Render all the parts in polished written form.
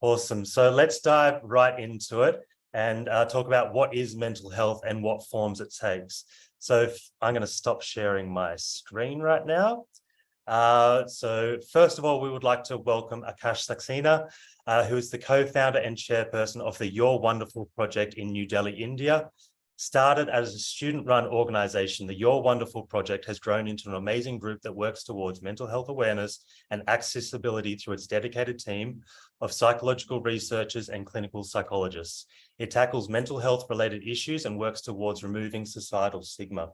Awesome. So let's dive right into it and talk about what is mental health and what forms it takes. So I'm going to stop sharing my screen right now. So first of all, we would like to welcome Akash Saxena, who is the co-founder and chairperson of the Your Wonderful project in New Delhi, India. Started as a student-run organization, the Your Wonderful project has grown into an amazing group that works towards mental health awareness and accessibility through its dedicated team of psychological researchers and clinical psychologists. It tackles mental health-related issues and works towards removing societal stigma.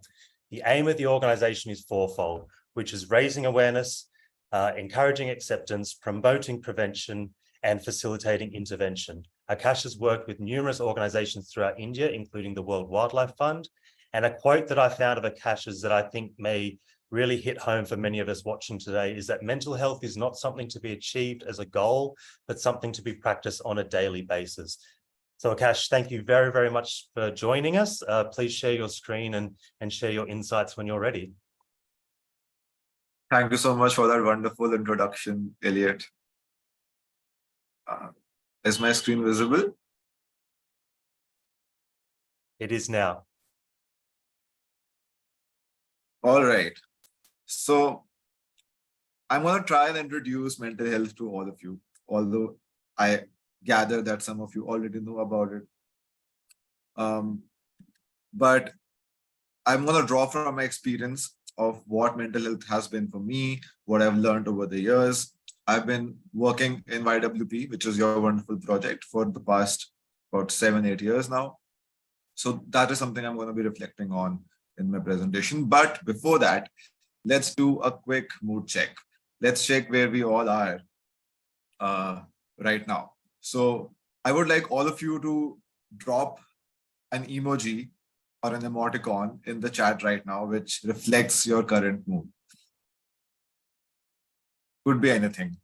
The aim of the organization is fourfold, which is raising awareness, encouraging acceptance, promoting prevention, and facilitating intervention. Akash has worked with numerous organizations throughout India, including the World Wildlife Fund. And a quote that I found of Akash's that I think may really hit home for many of us watching today is that mental health is not something to be achieved as a goal, but something to be practiced on a daily basis. So Akash, thank you very, very much for joining us. Please share your screen and share your insights when you're ready. Thank you so much for that wonderful introduction, Elliot. Is my screen visible? It is now. All right. So I'm going to try and introduce mental health to all of you, although I gather that some of you already know about it. But I'm going to draw from my experience of what mental health has been for me, what I've learned over the years. I've been working in YWP, which is Your Wonderful project, for the past about 7-8 years now. So that is something I'm going to be reflecting on in my presentation. But before that, let's do a quick mood check. Let's check where we all are right now. So I would like all of you to drop an emoji or an emoticon in the chat right now, which reflects your current mood. Could be anything.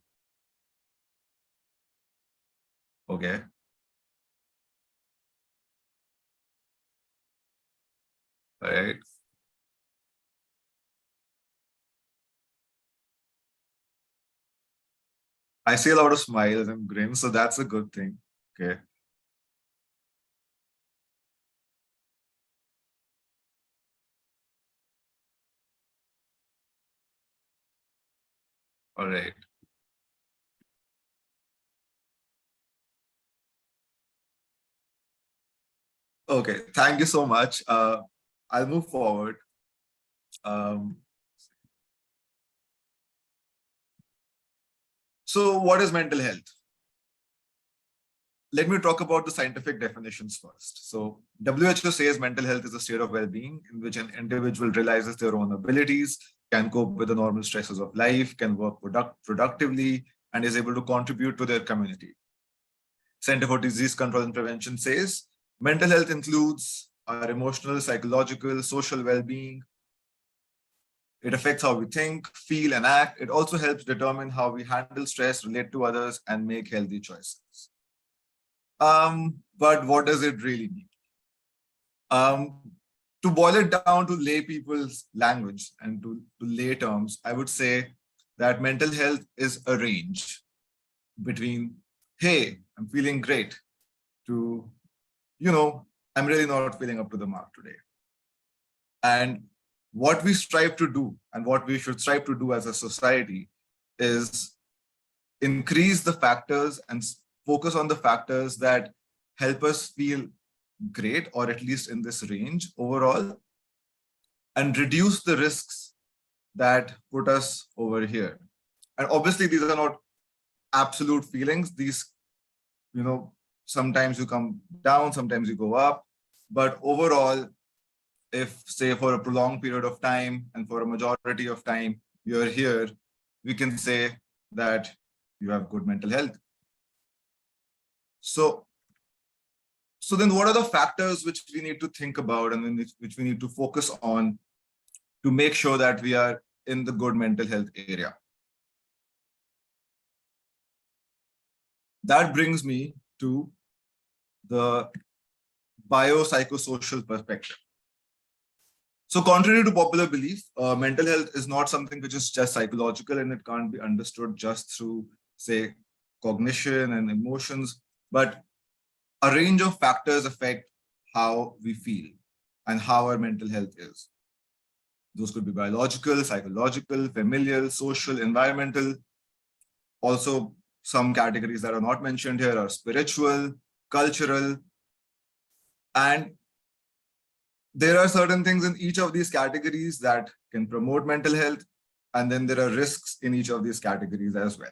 Okay. All right. I see a lot of smiles and grins, so that's a good thing. Okay. All right. Okay, thank you so much. I'll move forward. So what is mental health? Let me talk about the scientific definitions first. So WHO says mental health is a state of well-being in which an individual realizes their own abilities, can cope with the normal stresses of life, can work productively, and is able to contribute to their community. Center for Disease Control and Prevention says mental health includes our emotional, psychological, social well-being. It affects how we think, feel, and act. It also helps determine how we handle stress, relate to others, and make healthy choices. But what does it really mean? To boil it down to lay people's language and to lay terms, I would say that mental health is a range between, hey, I'm feeling great, to, I'm really not feeling up to the mark today. And what we strive to do and what we should strive to do as a society is increase the factors and focus on the factors that help us feel great, or at least in this range overall, and reduce the risks that put us over here. And obviously, these are not absolute feelings. These, sometimes you come down, sometimes you go up. But overall, if, say, for a prolonged period of time and for a majority of time you're here, we can say that you have good mental health. So then what are the factors which we need to think about and which we need to focus on to make sure that we are in the good mental health area? That brings me to the biopsychosocial perspective. So contrary to popular belief, mental health is not something which is just psychological, and it can't be understood just through, say, cognition and emotions, but a range of factors affect how we feel and how our mental health is. Those could be biological, psychological, familial, social, environmental. Also, some categories that are not mentioned here are spiritual, cultural, and there are certain things in each of these categories that can promote mental health, and then there are risks in each of these categories as well.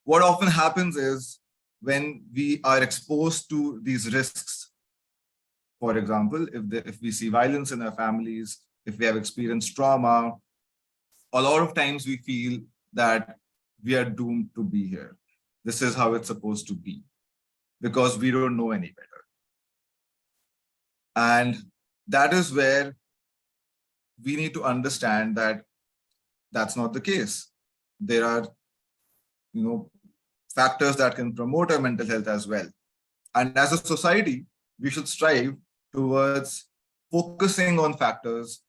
What often happens is when we are exposed to these risks, for example, if we see violence in our families, if we have experienced trauma, a lot of times we feel that we are doomed to be here. This is how it's supposed to be because we don't know any better. And that is where we need to understand that that's not the case. There are, factors that can promote our mental health as well. And as a society, we should strive towards focusing on factors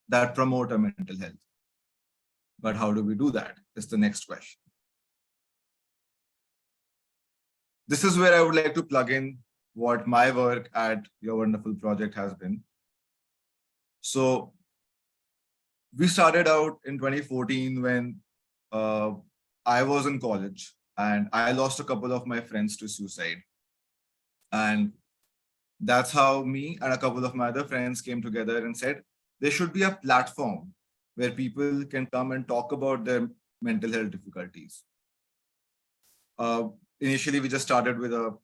that promote our mental health. But how do we do that? Is the next question. This is where I would like to plug in what my work at Your Wonderful Project has been. So we started out in 2014 when I was in college and I lost a couple of my friends to suicide. And that's how me and a couple of my other friends came together and said, there should be a platform where people can come and talk about their mental health difficulties. Initially, we just started with a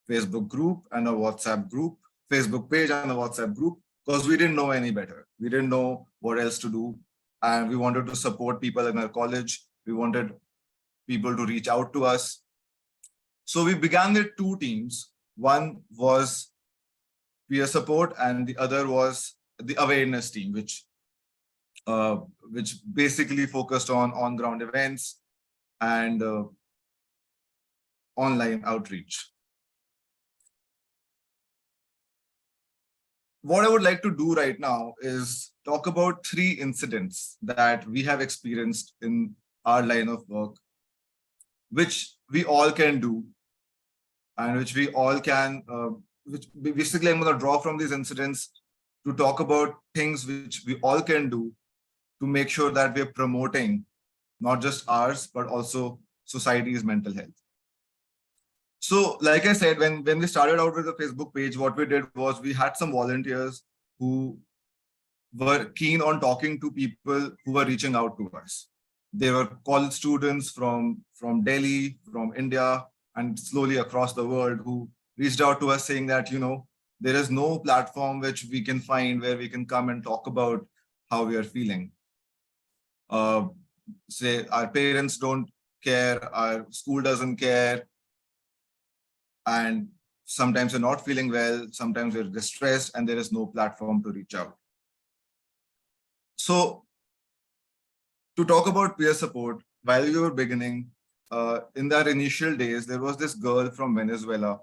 Facebook group and a WhatsApp group, Facebook page and a WhatsApp group, because we didn't know any better. We didn't know what else to do. And we wanted to support people in our college. We wanted people to reach out to us. So we began with two teams. One was peer support and the other was the awareness team, which basically focused on on-ground events and online outreach. What I would like to do right now is talk about 3 incidents that we have experienced in our line of work, which we all can do and which we all can, which basically I'm going to draw from these incidents to talk about things which we all can do to make sure that we're promoting not just ours, but also society's mental health. So like I said, when we started out with the Facebook page, what we did was we had some volunteers who were keen on talking to people who were reaching out to us. They were college students from Delhi, from India, and slowly across the world who reached out to us saying that, there is no platform which we can find where we can come and talk about how we are feeling. Say our parents don't care, our school doesn't care, and sometimes we're not feeling well, sometimes we're distressed, and there is no platform to reach out. So to talk about peer support, while we were beginning, in our initial days, there was this girl from Venezuela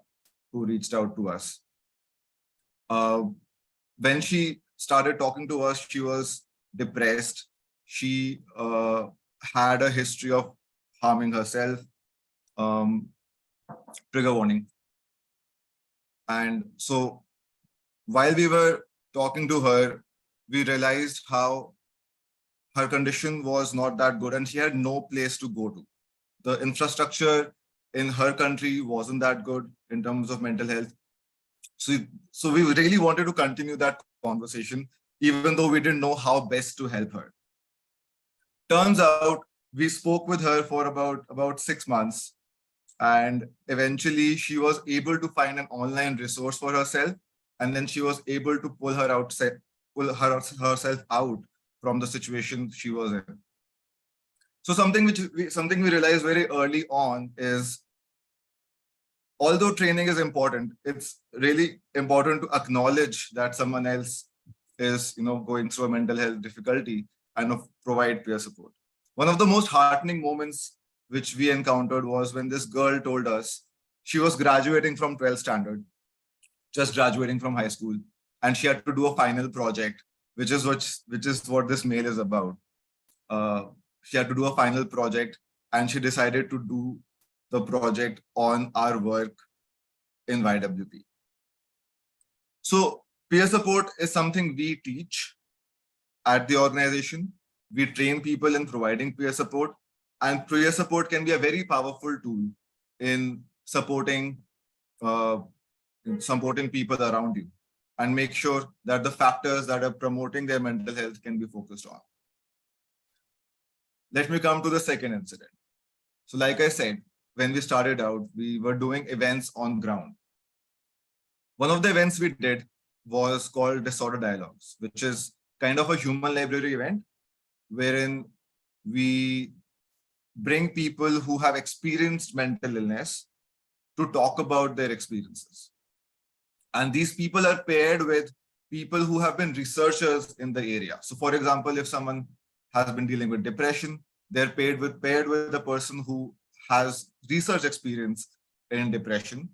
who reached out to us. When she started talking to us, she was depressed. She had a history of harming herself. Trigger warning. And so while we were talking to her, we realized how her condition was not that good and she had no place to go to. The infrastructure in her country wasn't that good in terms of mental health. So we really wanted to continue that conversation, even though we didn't know how best to help her. Turns out we spoke with her for about 6 months. And eventually she was able to find an online resource for herself. And then she was able to pull herself out from the situation she was in. So something we realized very early on is, although training is important, it's really important to acknowledge that someone else is, going through a mental health difficulty and provide peer support. One of the most heartening moments which we encountered was when this girl told us she was graduating from 12th standard, just graduating from high school, and she had to do a final project, which is what this mail is about. She had to do a final project, and she decided to do the project on our work in YWP. So peer support is something we teach at the organization. We train people in providing peer support, and peer support can be a very powerful tool in supporting people around you, and make sure that the factors that are promoting their mental health can be focused on. Let me come to the second incident. So like I said, when we started out, we were doing events on ground. One of the events we did was called Disorder Dialogues, which is kind of a human library event wherein we bring people who have experienced mental illness to talk about their experiences. And these people are paired with people who have been researchers in the area. So for example, if someone has been dealing with depression, they're paired with a person who has research experience in depression.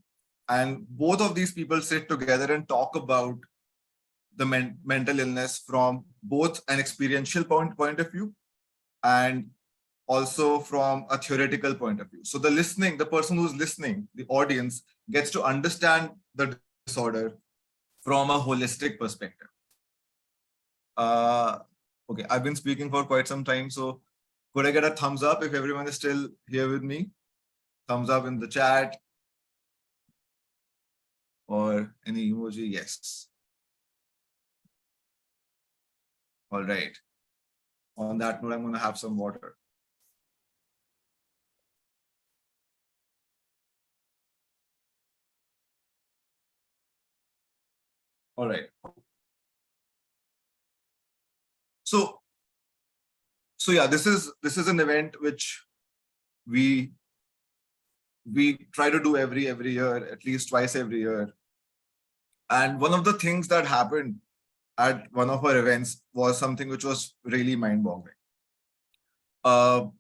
And both of these people sit together and talk about the mental illness from both an experiential point of view and also from a theoretical point of view. So the person who's listening, the audience, gets to understand the disorder from a holistic perspective. Okay, I've been speaking for quite some time, so could I get a thumbs up if everyone is still here with me? Thumbs up in the chat or any emoji? Yes. All right. On that note, I'm going to have some water. All right. So yeah, this is an event which we try to do every year, at least twice every year. And one of the things that happened at one of our events was something which was really mind-boggling. After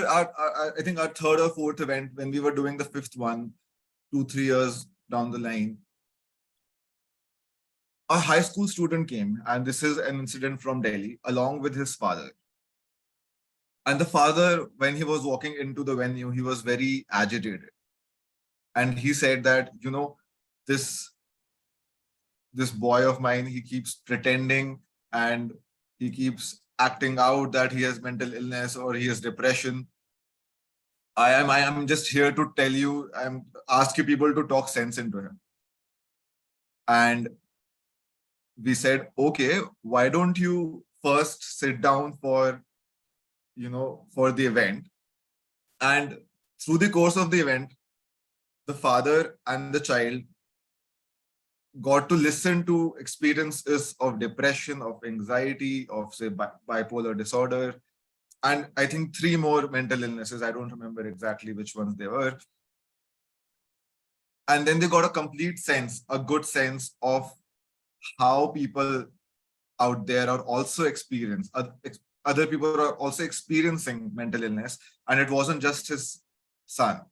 I think our third or fourth event, when we were doing the fifth one, 2-3 years down the line, a high school student came, and this is an incident from Delhi, along with his father. And the father, when he was walking into the venue, he was very agitated. And he said that, this boy of mine, he keeps pretending and he keeps acting out that he has mental illness or he has depression. I am just here to tell you, I'm asking people to talk sense into him. And we said, okay, why don't you first sit down for the event? And through the course of the event, the father and the child got to listen to experiences of depression, of anxiety, of say bipolar disorder, and I think 3 more mental illnesses. I don't remember exactly which ones they were. And then they got a complete sense, a good sense of how people out there are also other people are also experiencing mental illness, and it wasn't just his son.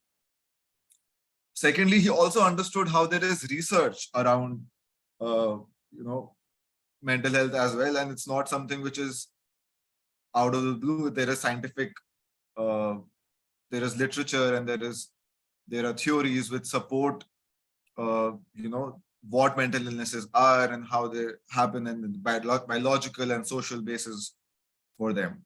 Secondly, he also understood how there is research around, mental health as well, and it's not something which is out of the blue. There is scientific, there is literature, and there are theories which support, what mental illnesses are and how they happen, and the biological and social basis for them.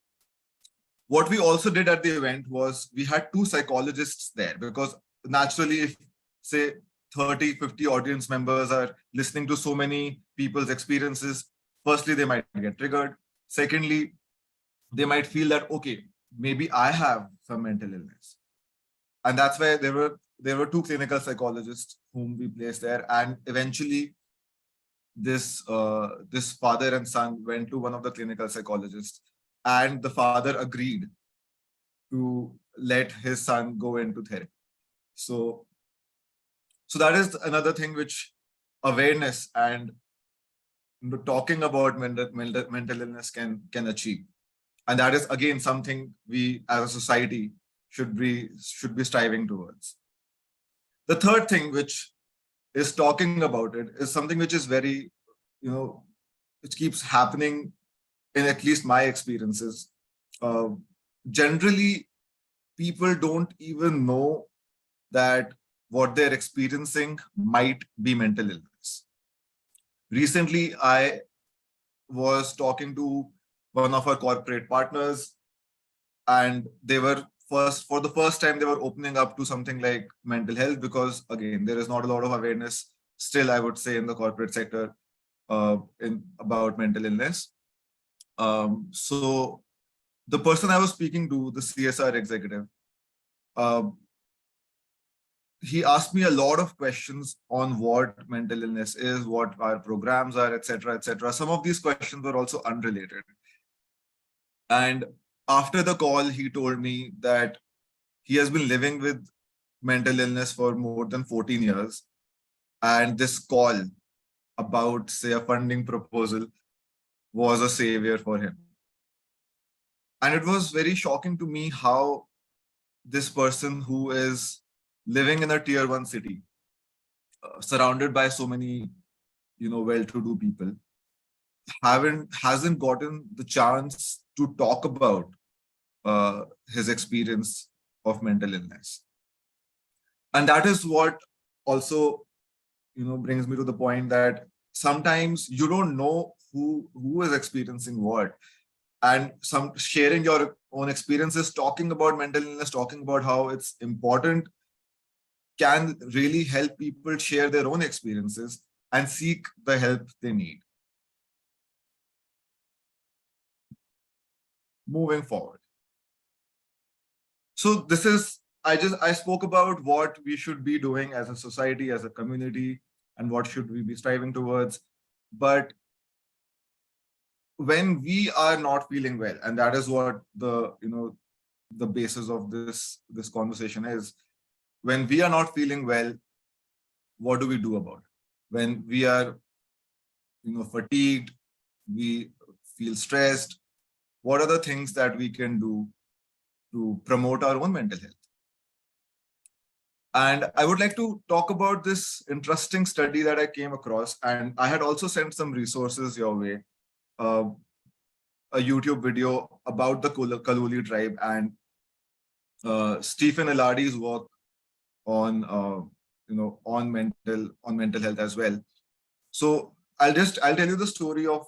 What we also did at the event was we had 2 psychologists there, because naturally, if say 30-50 audience members are listening to so many people's experiences, firstly, they might get triggered. Secondly, they might feel that, okay, maybe I have some mental illness. And that's why there were 2 clinical psychologists whom we placed there. And eventually, this father and son went to one of the clinical psychologists, and the father agreed to let his son go into therapy. So that is another thing which awareness and talking about mental illness can achieve. And that is, again, something we as a society should be striving towards. The third thing, which is talking about it, is something which is very, which keeps happening in at least my experiences. Generally, people don't even know that what they're experiencing might be mental illness. Recently, I was talking to one of our corporate partners, and they were for the first time, they were opening up to something like mental health, because again, there is not a lot of awareness still, I would say, in the corporate sector about mental illness. So the person I was speaking to, the CSR executive, he asked me a lot of questions on what mental illness is, what our programs are, etc., etc. Some of these questions were also unrelated. And after the call, he told me that he has been living with mental illness for more than 14 years. And this call about, say, a funding proposal was a savior for him. And it was very shocking to me how this person, who is living in a tier 1 city, surrounded by so many, well-to-do people, hasn't gotten the chance to talk about his experience of mental illness. And that is what also, brings me to the point that sometimes you don't know who is experiencing what. And sharing your own experiences, talking about mental illness, talking about how it's important, can really help people share their own experiences and seek the help they need. Moving forward. So I spoke about what we should be doing as a society, as a community, and what should we be striving towards. But when we are not feeling well, and that is what the basis of this conversation is, when we are not feeling well, what do we do about it? When we are fatigued, we feel stressed, what are the things that we can do to promote our own mental health? And I would like to talk about this interesting study that I came across, and I had also sent some resources your way. A YouTube video about the Kaloli tribe and Stephen Eladi's work on on mental health as well. So I'll tell you the story of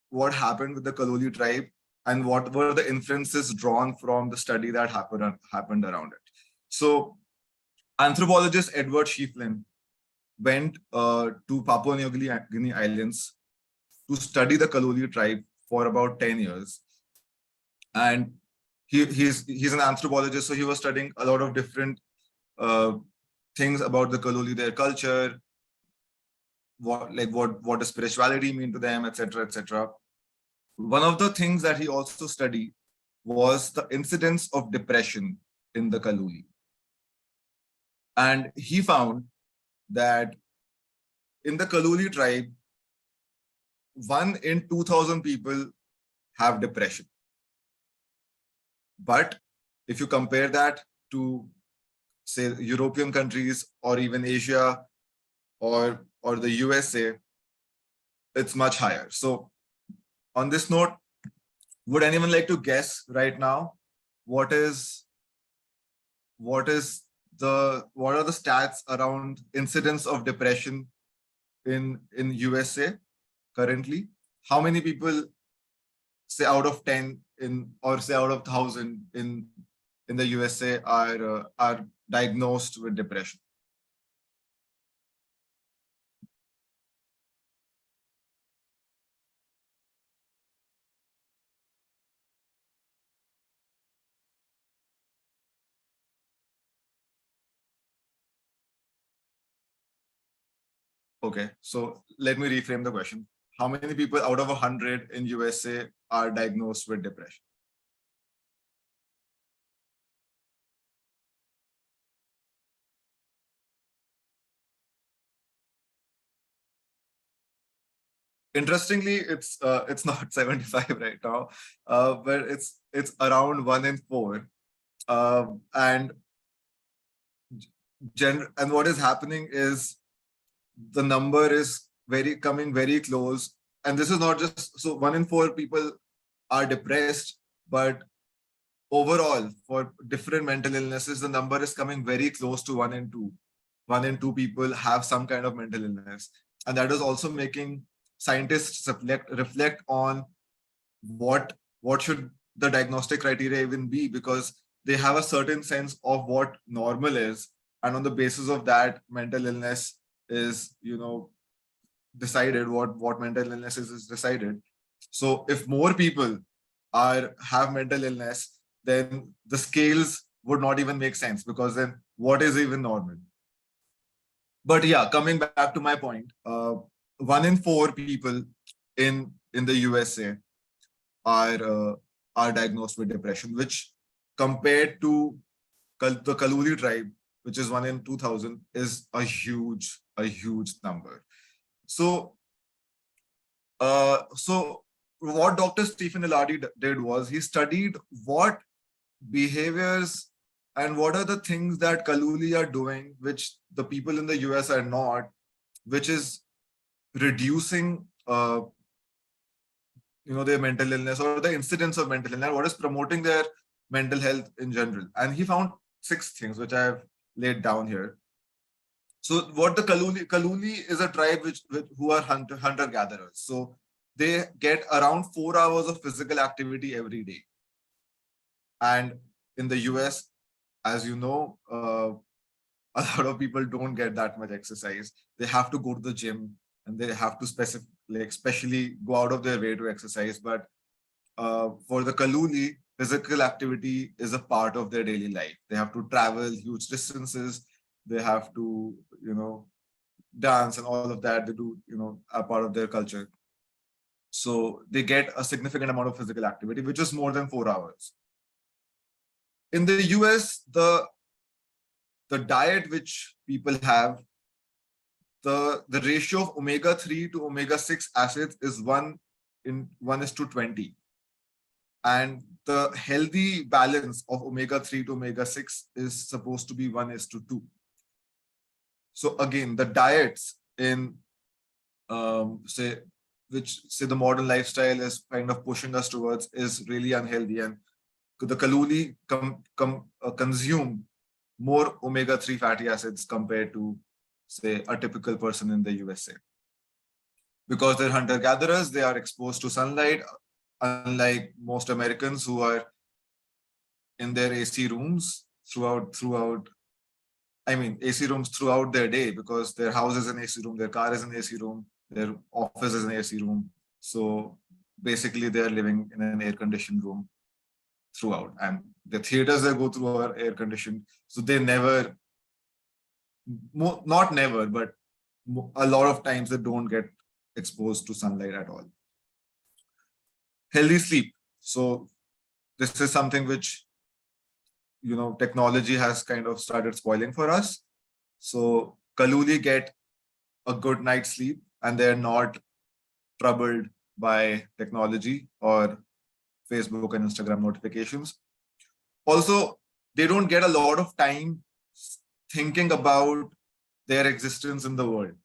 what happened with the Kaloli tribe and what were the inferences drawn from the study that happened around it. So anthropologist Edward Schieffelin went to Papua New Guinea Islands to study the Kaloli tribe for about 10 years. And he's an anthropologist, so he was studying a lot of different things about the Kaloli, their culture, what does spirituality mean to them, etc., etc. One of the things that he also studied was the incidence of depression in the Kaloli. And he found that in the Kaloli tribe, 1 in 2,000 people have depression. But if you compare that to, say, European countries or even Asia or the USA, it's much higher. So on this note, would anyone like to guess right now what are the stats around incidence of depression in USA currently? How many people, say out of 10 or say out of 1,000 in the USA are diagnosed with depression? Okay, so let me reframe the question. How many people out of 100 in USA are diagnosed with depression? Interestingly, it's not 75 right now, but it's around 1 in 4. And what is happening is the number is coming very close. And this is not just, so 1 in 4 people are depressed, but overall, for different mental illnesses, the number is coming very close to 1 in 2. 1 in 2 people have some kind of mental illness. And that is also making scientists reflect on what should the diagnostic criteria even be, because they have a certain sense of what normal is. And on the basis of that, mental illness is, decided, what mental illness is decided. So if more people have mental illness, then the scales would not even make sense, because then what is even normal? But yeah, coming back to my point, 1 in 4 people in the USA are diagnosed with depression, which compared to the Kaluli tribe, which is 1 in 2,000, is a huge number. So, so what Dr. Stephen Ilardi did was he studied what behaviors and what are the things that Kaluli are doing, which the people in the US are not, which is reducing their mental illness or the incidence of mental illness, what is promoting their mental health in general. And he found 6 things, which I have laid down here. So what the Kaluli is a tribe who are hunter-gatherers. So they get around 4 hours of physical activity every day. And in the US, as you know, a lot of people don't get that much exercise. They have to go to the gym and they have to especially go out of their way to exercise. But for the Kaluli, physical activity is a part of their daily life. They have to travel huge distances. They have to, dance and all of that. They do, a part of their culture. So they get a significant amount of physical activity, which is more than 4 hours. In the US, the diet which people have, the ratio of omega-3 to omega-6 acids is 1:20. And the healthy balance of omega-3 to omega-6 is supposed to be 1:2. So again, the diets in say the modern lifestyle is kind of pushing us towards is really unhealthy, and the Kaluli consume more omega-3 fatty acids compared to, say, a typical person in the USA. Because they're hunter-gatherers, they are exposed to sunlight, unlike most Americans who are in their AC rooms throughout their day, because their house is an AC room, their car is an AC room, their office is an AC room. So basically they're living in an air-conditioned room throughout, and the theaters they go through are air-conditioned. So they not never, but a lot of times they don't get exposed to sunlight at all. Healthy sleep. So this is something which, technology has kind of started spoiling for us. So Kaluli get a good night's sleep and they're not troubled by technology or Facebook and Instagram notifications. Also, they don't get a lot of time thinking about their existence in the world.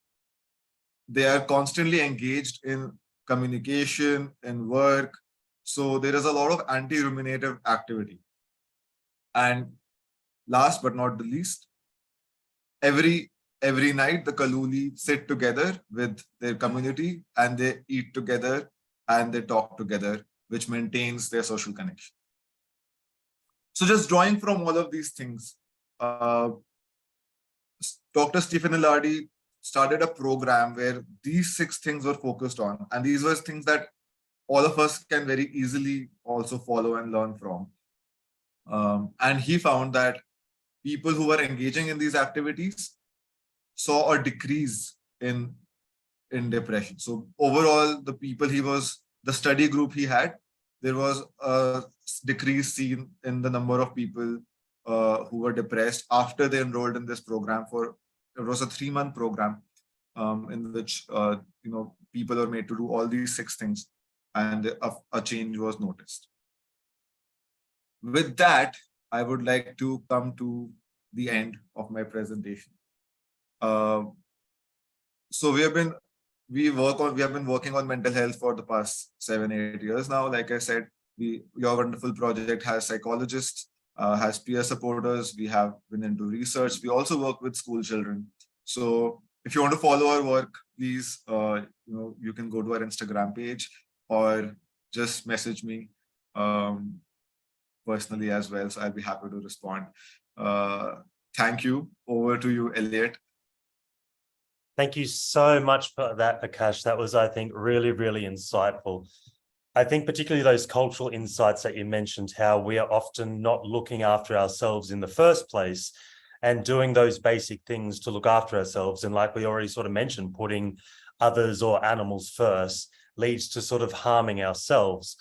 They are constantly engaged in communication and work. So there is a lot of anti-ruminative activity. And last but not the least, every night the Kaluli sit together with their community and they eat together and they talk together, which maintains their social connection. So just drawing from all of these things, Dr. Stephen Ilardi started a program where these 6 things were focused on. And these were things that all of us can very easily also follow and learn from. And he found that people who were engaging in these activities saw a decrease in depression. So overall, the study group he had, there was a decrease seen in the number of people who were depressed after they enrolled in this program. It was a 3-month program in which people were made to do all these 6 things, and a change was noticed. With that, I would like to come to the end of my presentation. So we have been working on mental health for the past 7-8 years now. Like I said, Your wonderful project has psychologists, has peer supporters. We have been into research. We also work with school children. So if you want to follow our work, please, you can go to our Instagram page or just message me personally as well. So I'll be happy to respond. Thank you. Over to you, Elliot. Thank you so much for that, Akash. That was, I think, really, really insightful. I think particularly those cultural insights that you mentioned, how we are often not looking after ourselves in the first place and doing those basic things to look after ourselves. And like we already sort of mentioned, putting others or animals first leads to sort of harming ourselves.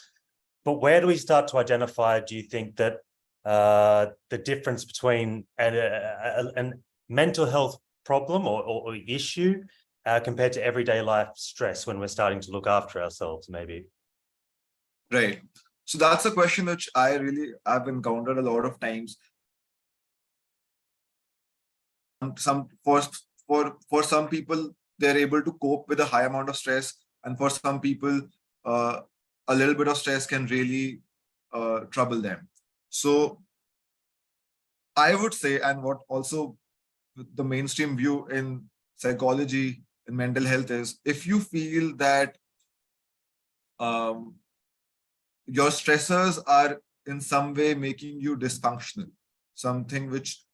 But where do we start to identify, do you think, that the difference between a mental health problem or issue compared to everyday life stress when we're starting to look after ourselves, maybe? Right. So that's a question which I've encountered a lot of times. For some people, they're able to cope with a high amount of stress, and for some people, a little bit of stress can really trouble them. So I would say, and what also the mainstream view in psychology and mental health is, if you feel that your stressors are in some way making you dysfunctional, something which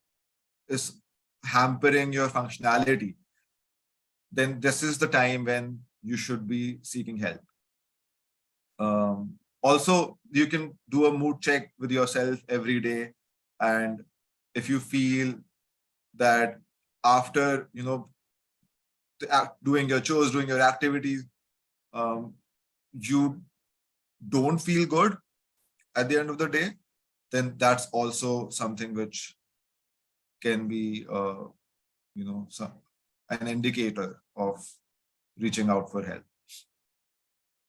is hampering your functionality, then this is the time when you should be seeking help. Also, you can do a mood check with yourself every day. And if you feel that after, doing your chores, doing your activities, you don't feel good at the end of the day, then that's also something which can be, an indicator of reaching out for help.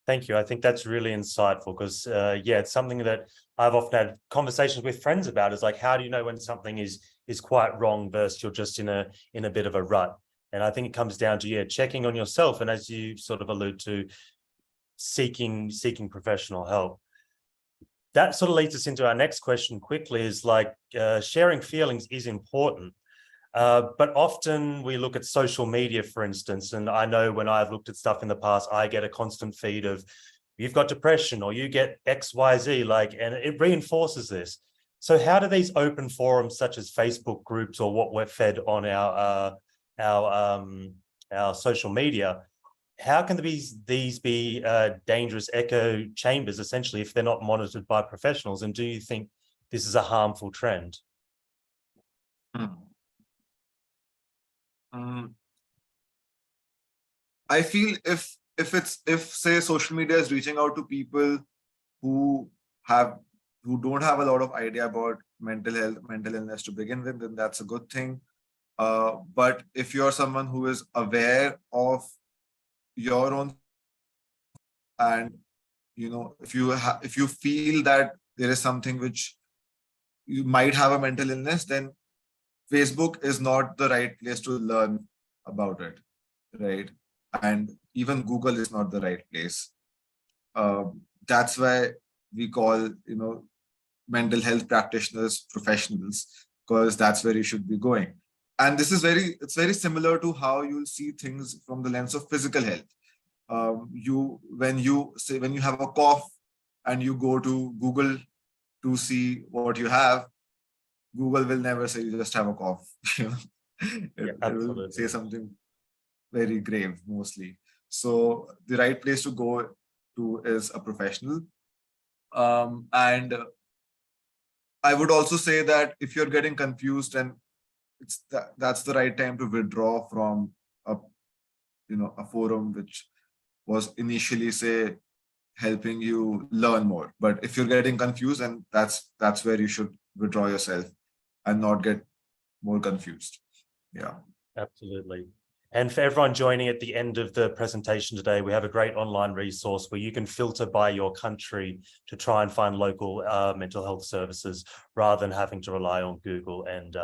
Thank you. I think that's really insightful because, it's something that I've often had conversations with friends about. Is like, how do you know when something is quite wrong versus you're just in a bit of a rut? And I think it comes down to checking on yourself, and as you sort of allude to, seeking professional help. That sort of leads us into our next question quickly. Is like, sharing feelings is important. But often we look at social media, for instance, and I know when I've looked at stuff in the past, I get a constant feed of, you've got depression or you get XYZ, and it reinforces this. So how do these open forums such as Facebook groups or what we're fed on our social media, how can these be dangerous echo chambers, essentially, if they're not monitored by professionals? And do you think this is a harmful trend? I feel if say social media is reaching out to people who don't have a lot of idea about mental health, mental illness to begin with, then that's a good thing. But if you're someone who is aware of your own, and if you feel that there is something which you might have a mental illness, then Facebook is not the right place to learn about it, right? And even Google is not the right place. That's why we call mental health practitioners professionals, because that's where you should be going. And this is it's very similar to how you'll see things from the lens of physical health. When you have a cough and you go to Google to see what you have, Google will never say you just have a cough. It will say something very grave mostly. So the right place to go to is a professional. And I would also say that if you're getting confused, and that's the right time to withdraw from a forum which was initially, say, helping you learn more. But if you're getting confused, and that's where you should withdraw yourself and not get more confused. Yeah, absolutely. And for everyone joining at the end of the presentation today, we have a great online resource where you can filter by your country to try and find local mental health services rather than having to rely on Google and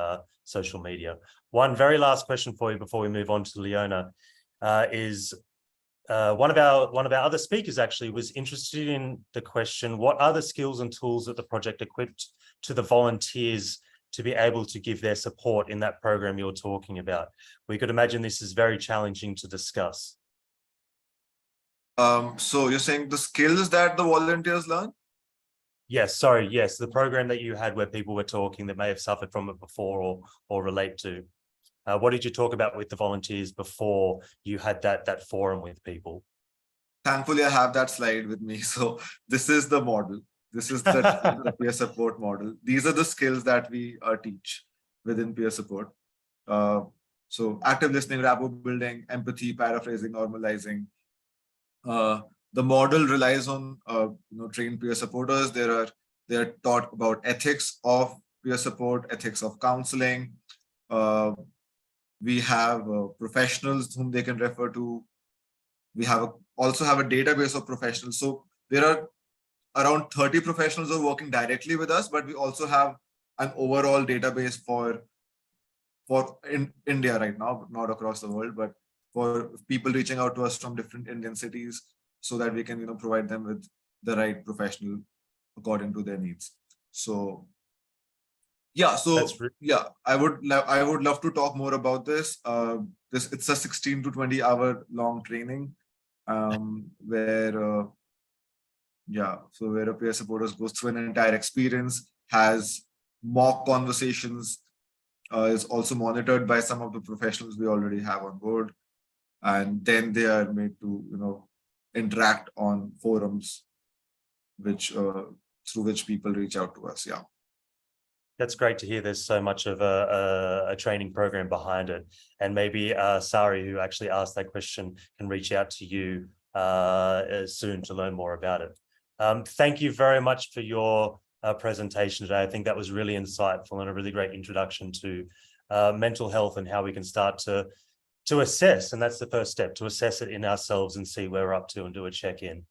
social media. One very last question for you before we move on to Leona is, one of our other speakers actually was interested in the question, what are the skills and tools that the project equipped to the volunteers to be able to give their support in that program you're talking about? We could imagine this is very challenging to discuss. So you're saying the skills that the volunteers learn? Yes, sorry, yes, the program that you had where people were talking that may have suffered from it before or relate to. What did you talk about with the volunteers before you had that forum with people? Thankfully, I have that slide with me. So this is the model. This is the peer support model. These are the skills that we teach within peer support. So active listening, rapport building, empathy, paraphrasing, normalizing. The model relies on trained peer supporters. They are taught about ethics of peer support, ethics of counseling. We have professionals whom they can refer to. We also have a database of professionals. So there are around 30 professionals who are working directly with us, but we also have an overall database for in India right now, not across the world, but for people reaching out to us from different Indian cities, so that we can provide them with the right professional according to their needs. So yeah, I would love to talk more about this. It's a 16 to 20 hour long training, where a peer supporter goes through an entire experience, has mock conversations, is also monitored by some of the professionals we already have on board, and then they are made to interact on forums, which through which people reach out to us. Yeah. That's great to hear. There's so much of a training program behind it, and maybe Sari, who actually asked that question, can reach out to you soon to learn more about it. Thank you very much for your presentation today. I think that was really insightful and a really great introduction to mental health and how we can start to assess, and that's the first step, to assess it in ourselves and see where we're up to and do a check-in.